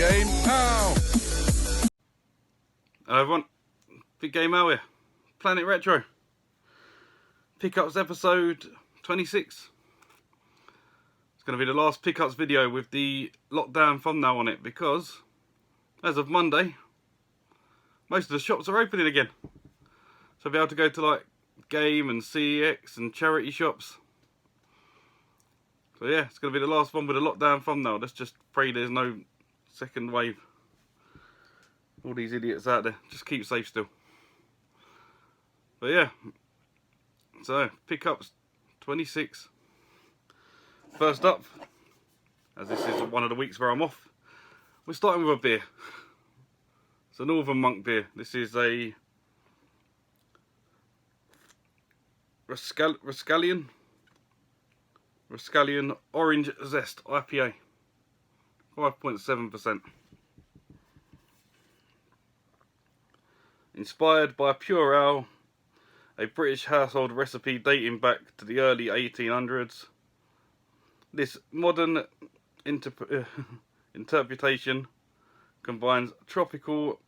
Game Now! Hello everyone, Big Game Now here, Planet Retro, Pickups episode 26. It's going to be the last Pickups video with the lockdown thumbnail on it because, as of Monday, most of the shops are opening again. So I'll be able to go to like Game and CEX and charity shops. So yeah, it's going to be the last one with a lockdown thumbnail. Let's just pray there's no second wave. All these idiots out there, just keep safe still. But yeah, so Pickups 26. First up, as this is one of the weeks where I'm off, we're starting with a beer. It's a Northern Monk beer. This is a Rascallion Orange Zest IPA, 5.7%. Inspired by pure ale, a British household recipe dating back to the early 1800s. This modern interpretation combines tropical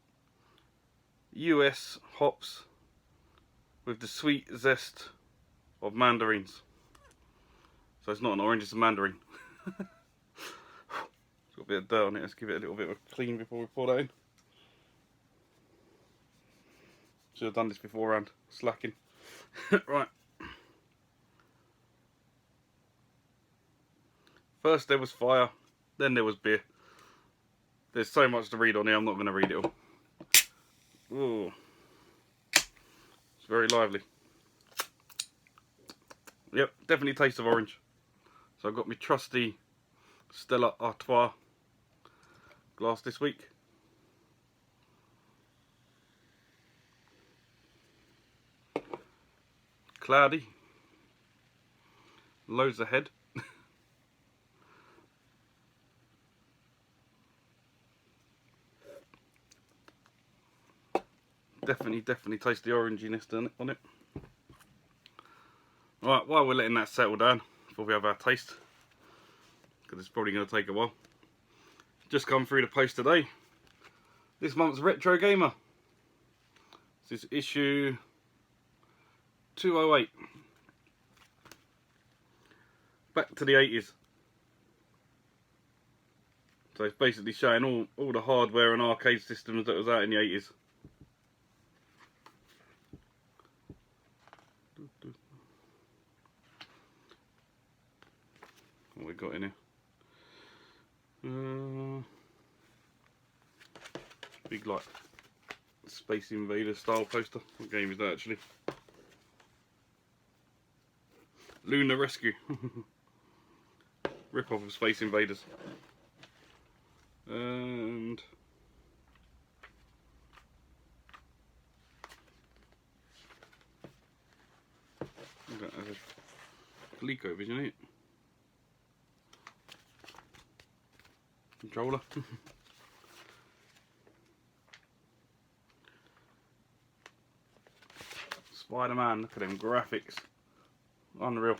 US hops with the sweet zest of mandarins. So it's not an orange, it's a mandarin. It's got a bit of dirt on it. Let's give it a little bit of a clean before we pour that in. Should have done this beforehand. Slacking. Right. First there was fire, then there was beer. There's so much to read on here, I'm not going to read it all. Ooh. It's very lively. Yep, definitely taste of orange. So I've got my trusty Stella Artois glass this week. Cloudy. Loads ahead. Definitely taste the oranginess on it. Right, while we're letting that settle down before we have our taste, because it's probably going to take a while. Just come through the post today. This month's Retro Gamer. This is issue 208. Back to the 80s. So it's basically showing all the hardware and arcade systems that was out in the 80s. What we got in here? Big like Space Invader style poster. What game is that actually? Lunar Rescue. Rip off of Space Invaders. And that has a ColecoVision in it. Controller. Spider-Man, look at them graphics. Unreal.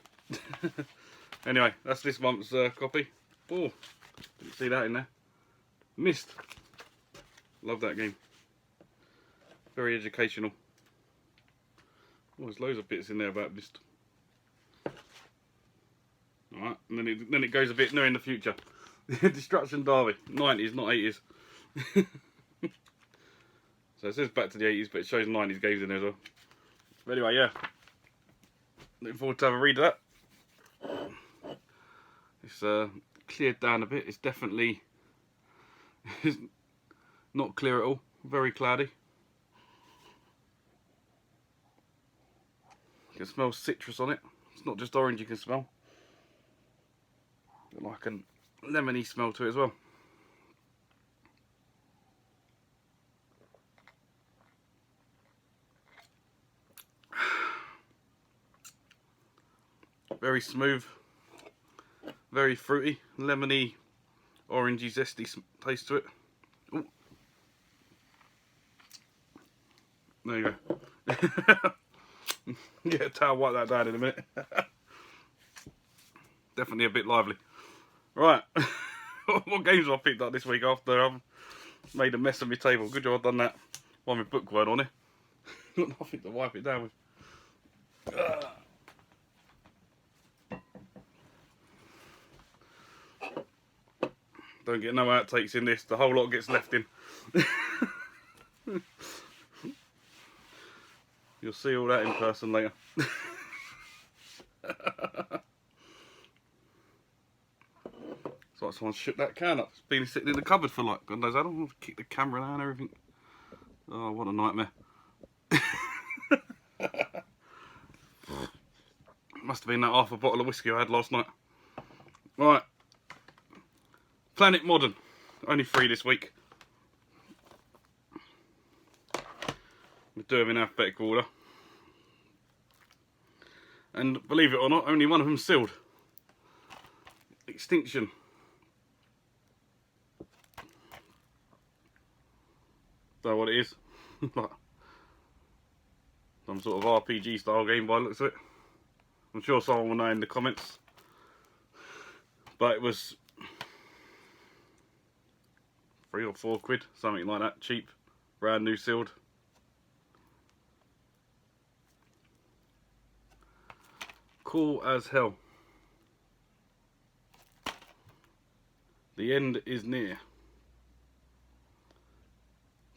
Anyway, that's this month's copy. Oh, didn't see that in there. Myst. Love that game. Very educational. Oh, there's loads of bits in there about Myst. Alright, and then it goes a bit new in the future. Destruction Derby, 90s, not 80s. So it says back to the 80s, but it shows 90s games in there as well. But anyway, yeah. Looking forward to have a read of that. It's cleared down a bit. It's definitely not clear at all. Very cloudy. You can smell citrus on it. It's not just orange you can smell. Got like a lemony smell to it as well. Very smooth, very fruity, lemony, orangey, zesty taste to it. Ooh. There you go. Get a towel, wipe that down in a minute. Definitely a bit lively. Right, What games have I picked up this week after I've made a mess of my table? Good job I've done that. One with book word on it. Got nothing to wipe it down with. Don't get no outtakes in this. The whole lot gets left in. You'll see all that in person later. It's like someone shook that can up. It's been sitting in the cupboard for like God knows how long. Kick the camera down and everything. Oh, what a nightmare. Must have been that half a bottle of whiskey I had last night. Right. Planet Modern. Only 3 this week. We'll do them in alphabetical order. And believe it or not, only one of them sealed. Extinction. Don't know what it is. Some sort of RPG style game by the looks of it. I'm sure someone will know in the comments. But it was £3 or £4, something like that, cheap, brand new sealed. Cool as hell. The end is near.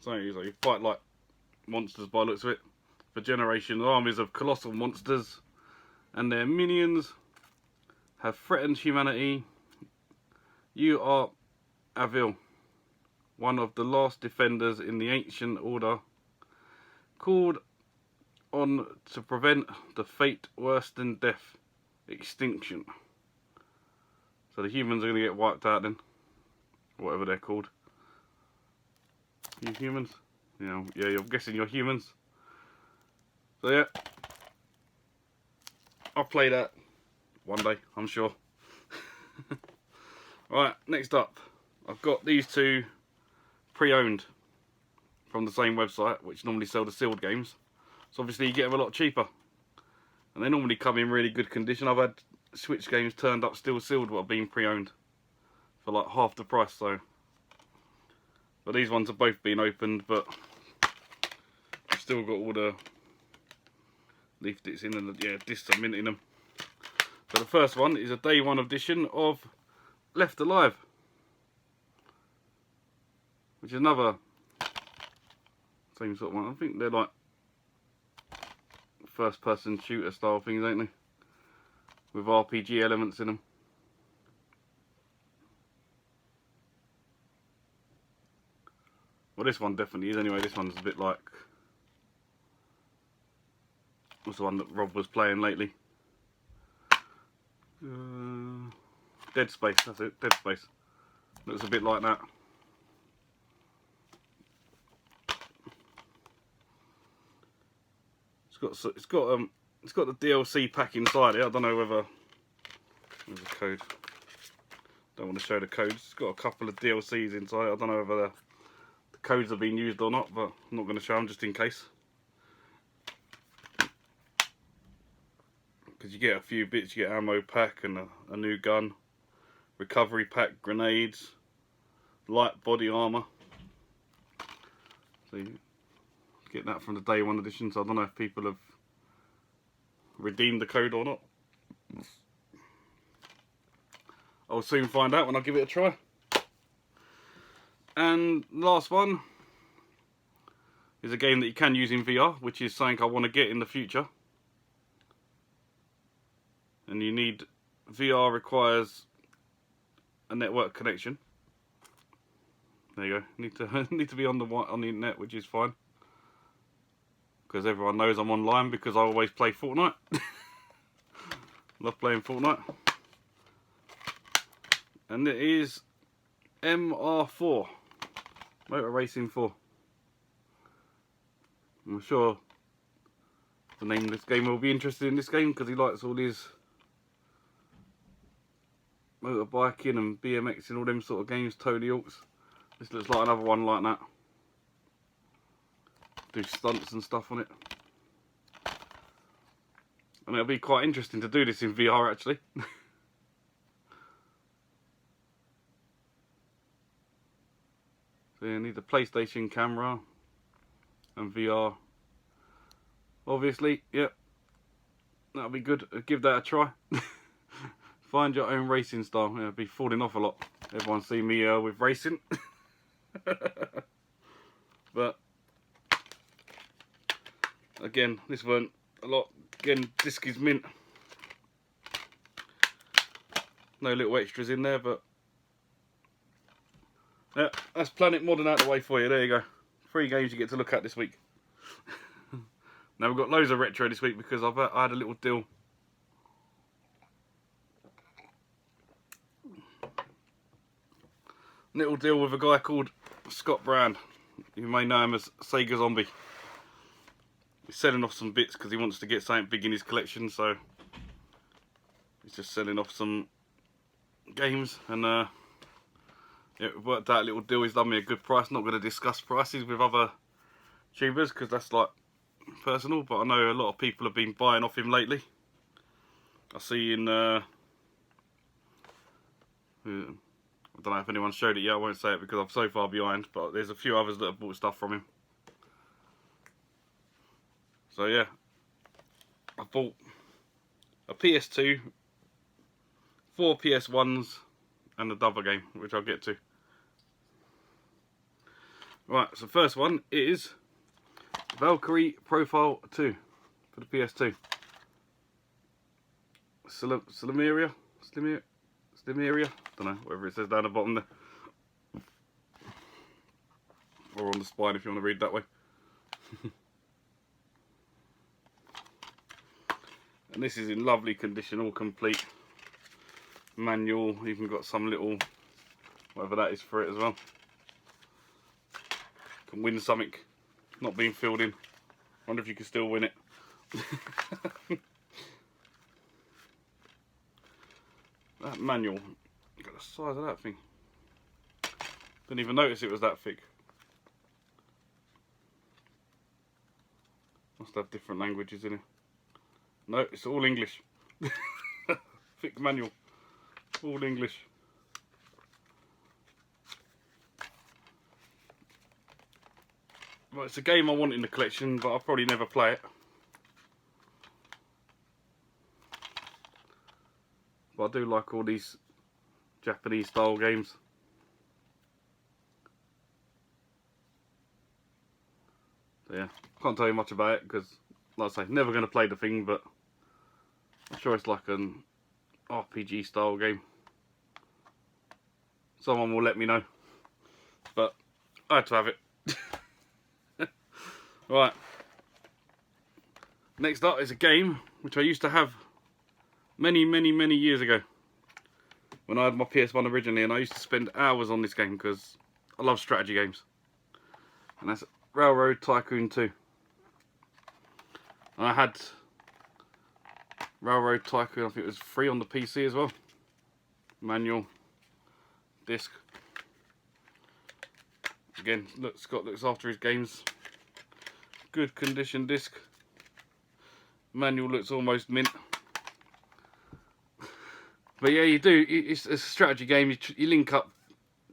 So you fight like monsters by the looks of it. For generations, armies of colossal monsters and their minions have threatened humanity. You are Avil, one of the last defenders in the ancient order, called on to prevent the fate worse than death, extinction. So the humans are going to get wiped out then, whatever they're called. You humans? Yeah, you're guessing you're humans. So yeah, I'll play that one day, I'm sure. Right, next up, I've got these 2 pre-owned from the same website, which normally sell the sealed games. So obviously you get them a lot cheaper. And they normally come in really good condition. I've had Switch games turned up still sealed what have been pre-owned for like half the price. So, but these ones have both been opened, but I've still got all the leaflets in and yeah, discs are minting them. So the first one is a day 1 edition of Left Alive, which is another same sort of one. I think they're like first person shooter style things, ain't they? With RPG elements in them. Well, this one definitely is anyway. This one's a bit like, what's the one that Rob was playing lately? Dead Space, that's it, Dead Space. Looks a bit like that. It's got the DLC pack inside it. I don't know whether there's a code. Don't want to show the codes. It's got a couple of DLCs inside. I don't know whether the codes have been used or not, but I'm not going to show them just in case. Because you get a few bits. You get ammo pack and a new gun, recovery pack, grenades, light body armor. So you get that from the day 1 edition. So I don't know if people have redeemed the code or not. I'll soon find out when I give it a try. And last one is a game that you can use in VR, which is something I want to get in the future. And you need, VR requires a network connection. There you go. Need to be on the internet, which is fine. Because everyone knows I'm online because I always play Fortnite. Love playing Fortnite. And it is MR4. Motor Racing 4. I'm sure the name of this game will be interested in this game because he likes all his motorbiking and BMX and all them sort of games, Tony Hawk's. This looks like another one like that. Do stunts and stuff on it. And it'll be quite interesting to do this in VR actually. Yeah, need a PlayStation camera and VR. Obviously, yep. That'll be good. Give that a try. Find your own racing style. Yeah, I'll be falling off a lot. Everyone see me with racing. But again, this weren't a lot. Again, disc is mint. No little extras in there, but yeah, that's Planet Modern out of the way for you. There you go. 3 games you get to look at this week. Now we've got loads of retro this week because I had a little deal. Little deal with a guy called Scott Brand. You may know him as Sega Zombie. He's selling off some bits because he wants to get something big in his collection, so he's just selling off some games, and yeah, it worked out a little deal. He's done me a good price. Not going to discuss prices with other tubers because that's like personal, but I know a lot of people have been buying off him lately. I see in I don't know if anyone showed it yet. I won't say it because I'm so far behind, but there's a few others that have bought stuff from him. So yeah, I bought a PS2, 4 PS1s, and a double game, which I'll get to. Right, so first one is Valkyria Profile 2 for the PS2. Slimeria? Don't know, whatever it says down the bottom there. Or on the spine if you want to read that way. And this is in lovely condition, all complete. Manual, even got some little, whatever that is for it as well. Can win something, not being filled in. Wonder if you can still win it. That manual, got the size of that thing. Didn't even notice it was that thick. Must have different languages in it. No, it's all English. Thick manual, all English. Well, it's a game I want in the collection, but I'll probably never play it. But I do like all these Japanese style games. So yeah, can't tell you much about it because, like I say, never going to play the thing, but I'm sure it's like an RPG style game. Someone will let me know, but I had to have it. Right, next up is a game which I used to have many years ago when I had my PS1 originally, and I used to spend hours on this game because I love strategy games, and that's Railroad Tycoon 2. And I had Railroad Tycoon, I think it was free on the PC as well. Manual, disc. Again, look, Scott looks after his games. Good condition disc. Manual looks almost mint. But yeah, you do. It's a strategy game. You link up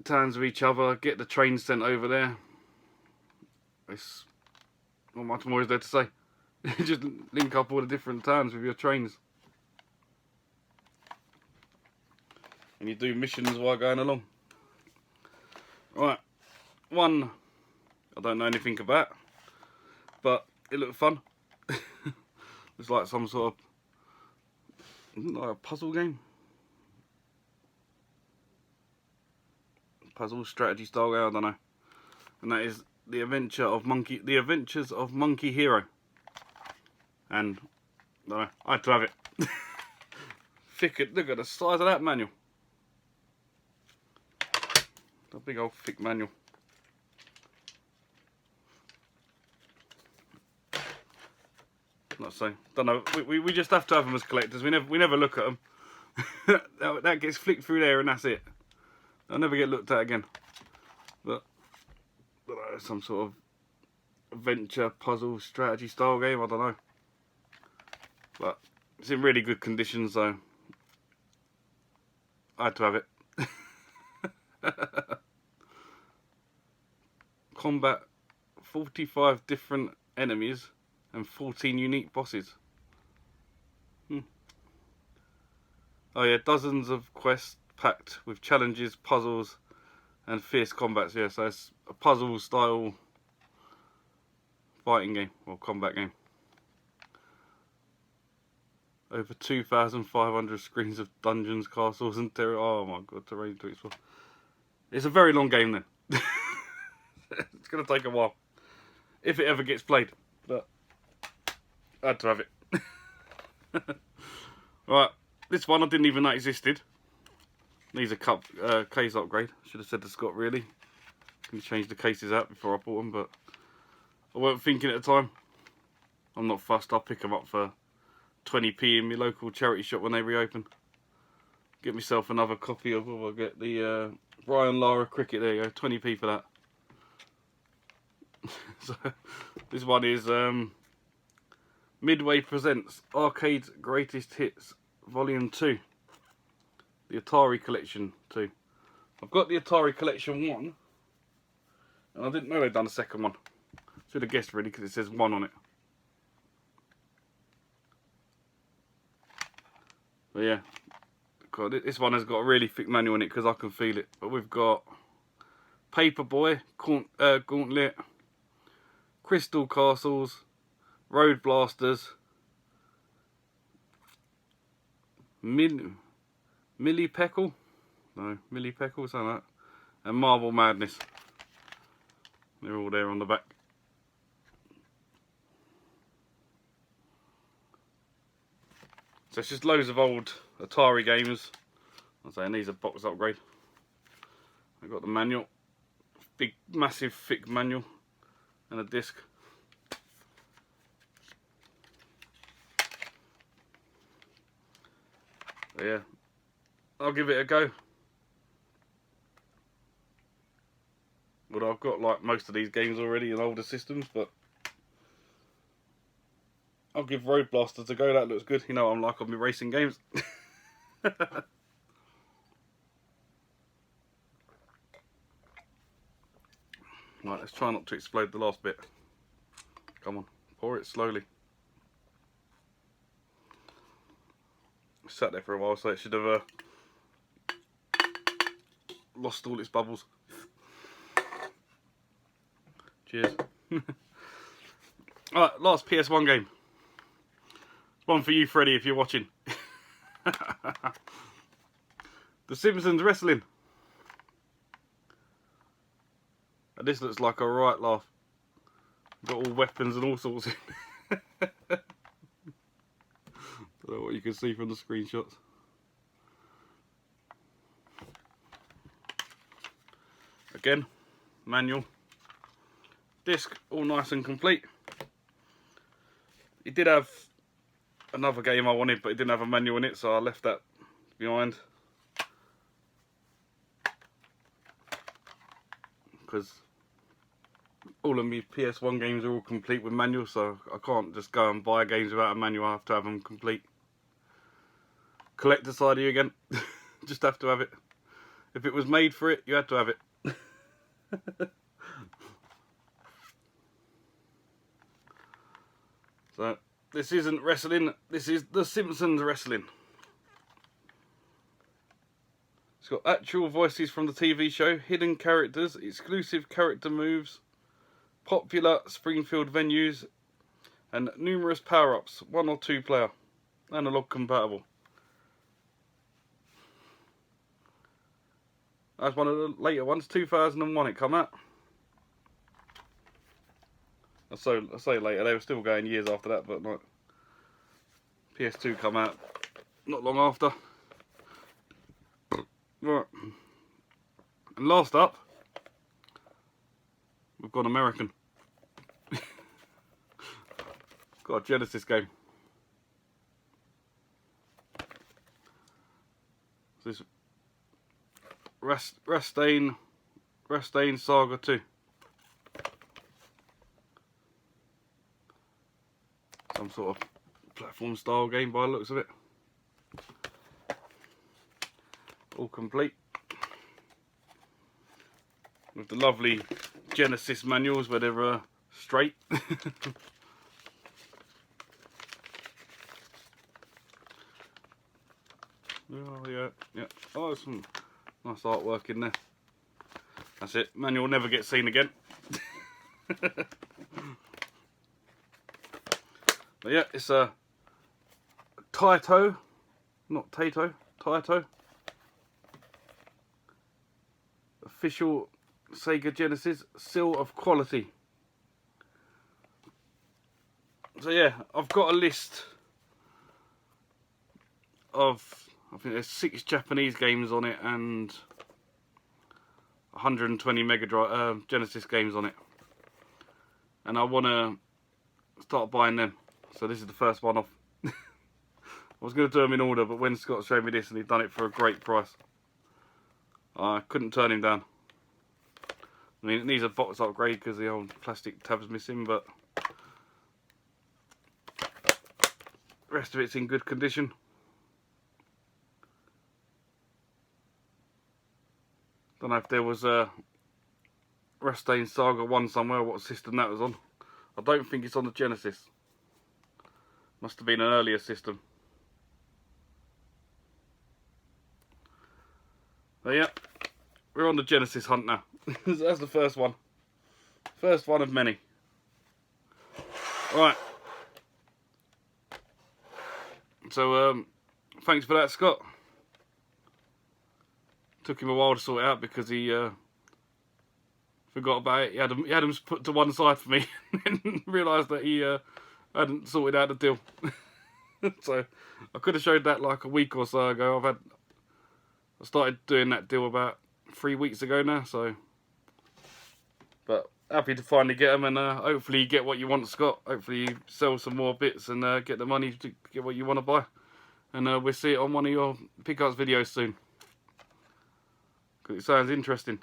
turns with each other. Get the train sent over there. It's not much more is there to say. Just link up all the different turns with your trains. And you do missions while going along. Right, one I don't know anything about, but it looked fun. It's like some sort of, like a puzzle game. Puzzle strategy style game, I don't know. And that is The Adventures of Monkey Hero. And I don't know, I had to have it. Thick, look at the size of that manual. A big old thick manual. Not so. Don't know. We just have to have them as collectors. We never look at them. that gets flicked through there and that's it. They'll never get looked at again. But some sort of adventure, puzzle, strategy style game. I don't know. But it's in really good condition, so I had to have it. combat 45 different enemies and 14 unique bosses. Oh yeah, dozens of quests packed with challenges, puzzles and fierce combats. Yeah, so it's a puzzle style fighting game or combat game. Over 2,500 screens of dungeons, castles and oh my god, terrain to explore. It's a very long game then. It's going to take a while. If it ever gets played. But I had to have it. Right, this one I didn't even know existed. Needs a case upgrade. Should have said to Scott really. Can you change the cases out before I bought them, but I weren't thinking at the time. I'm not fussed, I'll pick them up for 20p in my local charity shop when they reopen. Get myself another copy of, I'll get the Brian Lara Cricket, there you go, 20p for that. So, this one is Midway Presents Arcade's Greatest Hits Volume 2. The Atari Collection 2. I've got the Atari Collection 1, and I didn't know they'd done a second one. Should have guessed really, because it says 1 on it. But yeah, God, this one has got a really thick manual in it because I can feel it. But we've got Paperboy, Gauntlet, Crystal Castles, Road Blasters, Millipeckle, something like that, and Marble Madness. They're all there on the back. So it's just loads of old Atari games. I'm saying these are box upgrade. I've got the manual, big, massive, thick manual, and a disc. So yeah, I'll give it a go. Well, I've got like most of these games already in older systems, but I'll give Road Blasters a go. That looks good. You know what I'm like on my racing games. Right, let's try not to explode the last bit. Come on, pour it slowly. Sat there for a while, so it should have lost all its bubbles. Cheers. Alright, last PS1 game. One for you, Freddie, if you're watching. The Simpsons Wrestling. And this looks like a right laugh. Got all weapons and all sorts. Don't know what you can see from the screenshots. Again, manual. Disc, all nice and complete. It did have another game I wanted, but it didn't have a manual in it, so I left that behind. Because all of my PS1 games are all complete with manuals, so I can't just go and buy games without a manual. I have to have them complete. Collector's side of you again. Just have to have it. If it was made for it, you had to have it. So, this isn't wrestling, this is The Simpsons Wrestling. It's got actual voices from the TV show, hidden characters, exclusive character moves, popular Springfield venues, and numerous power-ups, 1 or 2 player, analog compatible. That's one of the later ones, 2001 it come out. I say later, they were still going years after that, but like PS2 come out not long after. Right. And last up, we've got American. Got a Genesis game. This Rastain Saga 2. Some sort of platform style game by the looks of it. All complete. with the lovely Genesis manuals where they're straight. Oh yeah, yeah. Oh, there's some nice artwork in there. That's it. Manual never gets seen again. But yeah, it's a Taito, not Tato, Taito. Official Sega Genesis seal of quality. So yeah, I've got a list of, I think there's 6 Japanese games on it and 120 Mega Drive Genesis games on it, and I want to start buying them. So this is the first one off. I was going to do them in order, but when Scott showed me this and he'd done it for a great price, I couldn't turn him down. I mean, it needs a box upgrade because the old plastic tab's missing, but the rest of it's in good condition. Don't know if there was a Rastain Saga 1 somewhere, what system that was on. I don't think it's on the Genesis. Must have been an earlier system. But yeah, we're on the Genesis hunt now. That's the first one. First one of many. Right. So, thanks for that, Scott. Took him a while to sort it out because he forgot about it. He had them put to one side for me and realised that he hadn't sorted out the deal. So I could have showed that like a week or so ago. I started doing that deal about 3 weeks ago now. So, but happy to finally get them, and hopefully you get what you want, Scott. Hopefully you sell some more bits and get the money to get what you want to buy. And we'll see it on one of your pickups videos soon. Because it sounds interesting.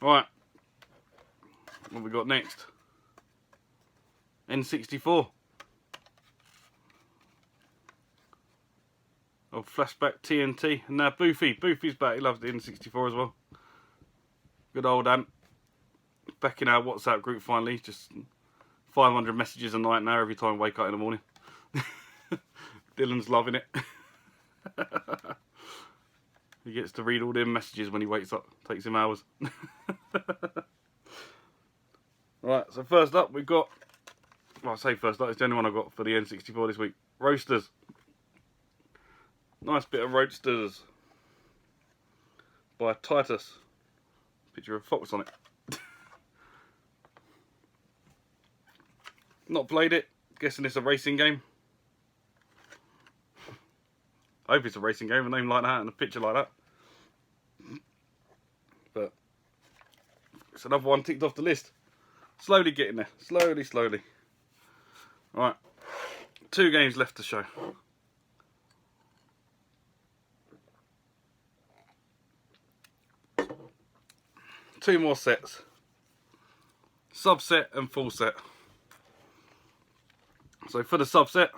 Right. What we got next? N64. Oh, flashback TNT. And now Boofy. Boofy's back. He loves the N64 as well. Good old Ant. Back in our WhatsApp group finally. Just 500 messages a night now every time I wake up in the morning. Dylan's loving it. He gets to read all them messages when he wakes up. Takes him hours. Right, so first up we've got, well I say first up, it's the only one I got for the N64 this week. Roasters. Nice bit of Roasters. By Titus. Picture of a fox on it. Not played it. Guessing it's a racing game. I hope it's a racing game, a name like that and a picture like that. But it's another one ticked off the list. Slowly getting there. Slowly, slowly. Right. 2 games left to show. Two more sets. Subset and full set. So for the subset,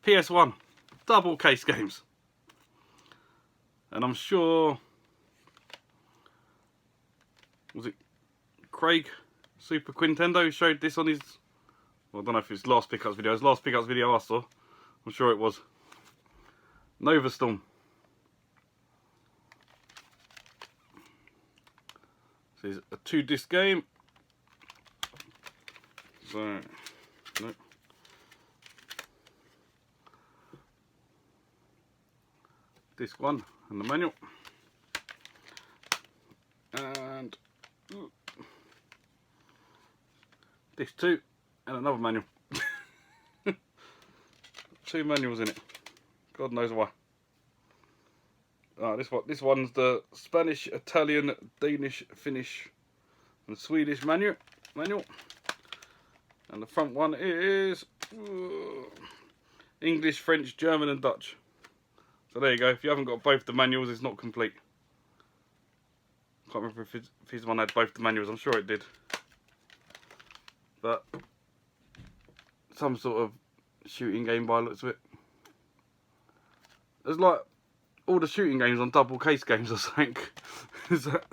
PS1 double case games, and I'm sure, was it Craig Super Quintendo showed this on his, well, I don't know if it's last pickups video. His last pickups video I saw, I'm sure it was. Nova Storm. So it's a 2-disc game. So, no. Disc 1 and the manual. And disc 2 and another manual. 2 manuals in it. God knows why. This one's the Spanish, Italian, Danish, Finnish, and Swedish manual. And the front one is English, French, German, and Dutch. So there you go. If you haven't got both the manuals, it's not complete. Can't remember if his one had both the manuals. I'm sure it did. But some sort of shooting game by the looks of it. There's like all the shooting games on double case games or something. Is that...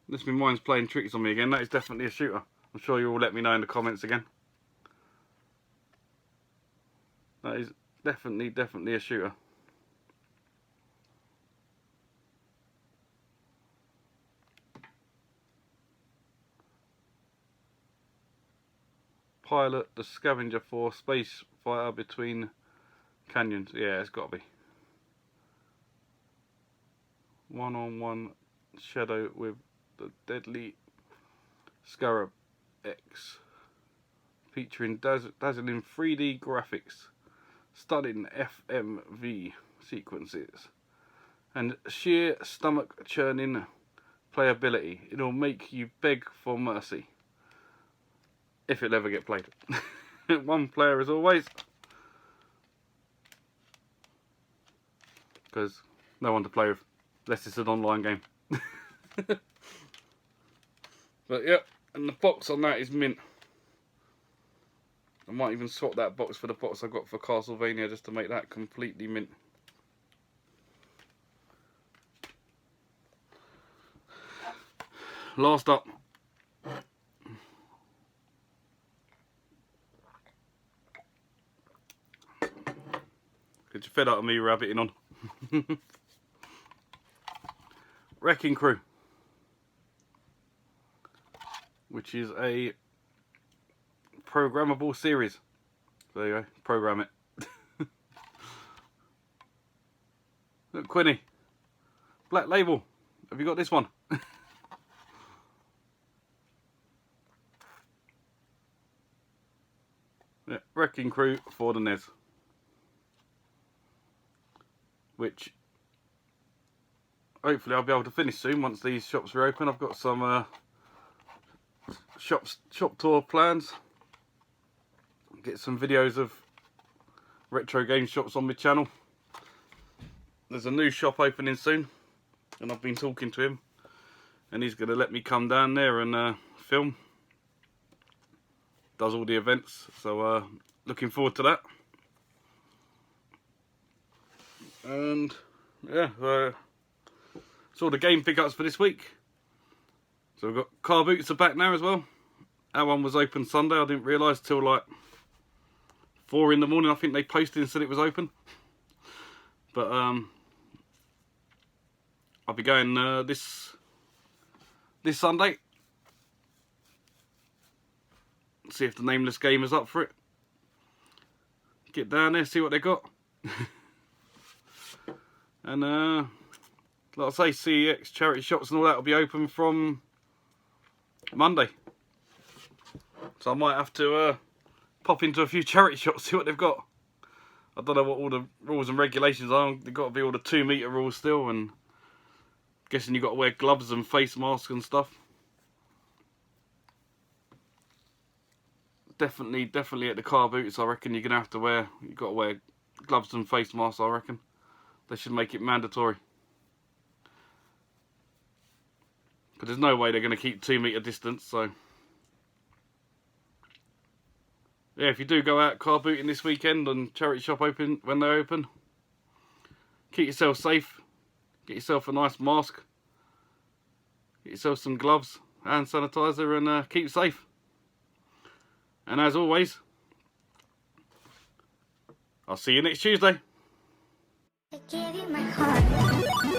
This my mind's playing tricks on me again. That is definitely a shooter. I'm sure you'll all let me know in the comments again. That is definitely a shooter. Pilot the scavenger for space fighter between canyons. Yeah, it's got to be. One-on-one shadow with the deadly Scarab X, featuring dazzling 3D graphics, stunning FMV sequences, and sheer stomach-churning playability. It'll make you beg for mercy if it'll ever get played. One player as always, because no one to play with unless it's an online game. But yeah, and the box on that is mint. I might even swap that box for the box I got for Castlevania just to make that completely mint. Last up, get you fed up of me rabbiting on. Wrecking Crew, which is a programmable series. There you go, program it. Look, Quinny, Black Label, have you got this one? Yeah, Wrecking Crew for the NES, which hopefully I'll be able to finish soon once these shops reopen. I've got some shop tour plans. Get some videos of retro game shops on my channel. There's a new shop opening soon, and I've been talking to him, and he's going to let me come down there and film. Does all the events, so looking forward to that. And yeah, it's all the game pickups for this week. So we've got Car Boots are back now as well. That one was open Sunday. I didn't realise till like 4 in the morning. I think they posted and said it was open. But I'll be going this Sunday. See if the Nameless Gamer's up for it. Get down there, see what they got. And like I say, CEX charity shops and all that will be open from Monday. So I might have to pop into a few charity shops, see what they've got. I don't know what all the rules and regulations are. They've got to be all the 2 metre rules still, and guessing you've got to wear gloves and face masks and stuff. Definitely at the Car Boots, I reckon you're going to have to wear, you've got to wear gloves and face masks, I reckon. They should make it mandatory. Because there's no way they're going to keep 2 metre distance, so. Yeah, if you do go out car booting this weekend and charity shop open when they're open, keep yourself safe. Get yourself a nice mask. Get yourself some gloves, hand sanitizer, and keep safe. And as always, I'll see you next Tuesday. I gave you my heart.